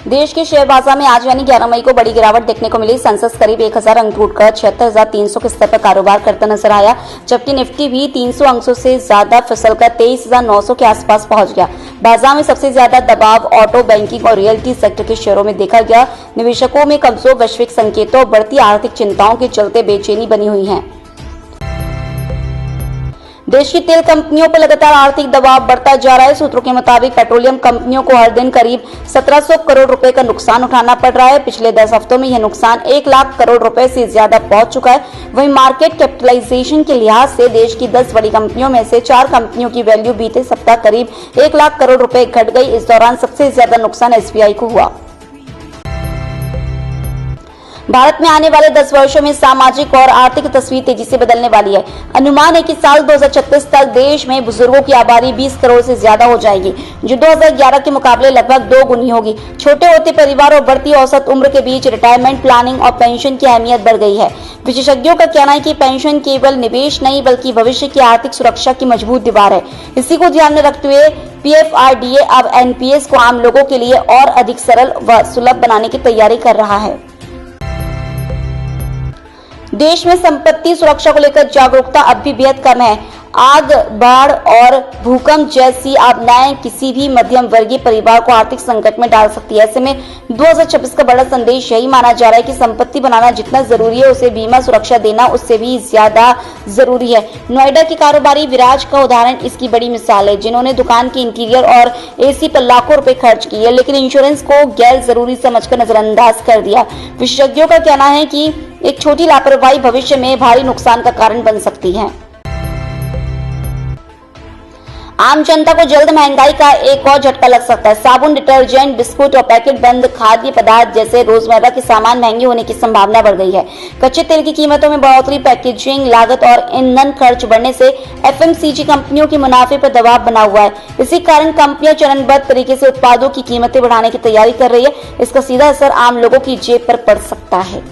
देश के शेयर बाजार में आज यानी 11 मई को बड़ी गिरावट देखने को मिली। सेंसेक्स करीब 1000 अंक टूटकर 76,300 के स्तर पर कारोबार करता नजर आया, जबकि निफ्टी भी 300 अंकों से ज्यादा फिसलकर 23,900 के आसपास पहुंच गया। बाजार में सबसे ज्यादा दबाव ऑटो, बैंकिंग और रियल्टी सेक्टर के शेयरों में देखा गया। निवेशकों में कमजोर वैश्विक संकेतों और बढ़ती आर्थिक चिंताओं के चलते बेचैनी बनी हुई है। देश की तेल कंपनियों पर लगातार आर्थिक दबाव बढ़ता जा रहा है। सूत्रों के मुताबिक पेट्रोलियम कंपनियों को हर दिन करीब 1700 करोड़ रुपए का नुकसान उठाना पड़ रहा है। पिछले 10 हफ्तों में यह नुकसान 1 लाख करोड़ रुपए से ज्यादा पहुंच चुका है। वहीं मार्केट कैपिटलाइजेशन के लिहाज से देश की 10 बड़ी कंपनियों में से 4 कंपनियों की वैल्यू बीते सप्ताह करीब 1 लाख करोड़ रुपए घट गई। इस दौरान सबसे ज्यादा नुकसान एसबीआई को हुआ। भारत में आने वाले 10 वर्षों में सामाजिक और आर्थिक तस्वीर तेजी से बदलने वाली है। अनुमान है कि साल 2036 तक देश में बुजुर्गों की आबादी 20 करोड़ से ज्यादा हो जाएगी, जो 2011 के मुकाबले लगभग 2 गुनी होगी। छोटे होते परिवार और बढ़ती औसत उम्र के बीच रिटायरमेंट प्लानिंग और पेंशन की अहमियत बढ़ गई है। विशेषज्ञों का कहना है कि पेंशन केवल निवेश नहीं बल्कि भविष्य की आर्थिक सुरक्षा की मजबूत दीवार है। इसी को ध्यान में रखते हुए पीएफआरडीए अब एनपीएस को आम लोगों के लिए और अधिक सरल व सुलभ बनाने की तैयारी कर रहा है। देश में संपत्ति सुरक्षा को लेकर जागरूकता अब भी बेहद कम है। आग, बाढ़ और भूकंप जैसी आपदाएं किसी भी मध्यम वर्गीय परिवार को आर्थिक संकट में डाल सकती है। ऐसे में 2026 का बड़ा संदेश यही माना जा रहा है कि संपत्ति बनाना जितना जरूरी है, उसे बीमा सुरक्षा देना उससे भी ज्यादा जरूरी है। नोएडा के कारोबारी विराज का उदाहरण इसकी बड़ी मिसाल है, जिन्होंने दुकान के इंटीरियर और एसी पर लाखों रुपए खर्च किए, लेकिन इंश्योरेंस को गैर जरूरी समझकर नजरअंदाज कर दिया। विशेषज्ञों का कहना है कि एक छोटी लापरवाही भविष्य में भारी नुकसान का कारण बन सकती है। आम जनता को जल्द महंगाई का एक और झटका लग सकता है। साबुन, डिटर्जेंट, बिस्कुट और पैकेट बंद खाद्य पदार्थ जैसे रोजमर्रा के सामान महंगे होने की संभावना बढ़ गई है। कच्चे तेल की कीमतों में बढ़ोतरी, पैकेजिंग लागत और ईंधन खर्च बढ़ने से एफएमसीजी कंपनियों के मुनाफे पर दबाव बना हुआ है। इसी कारण कंपनियां चरणबद्ध तरीके से उत्पादों की कीमतें बढ़ाने की तैयारी कर रही है। इसका सीधा असर आम लोगों की जेब पर पड़ सकता है।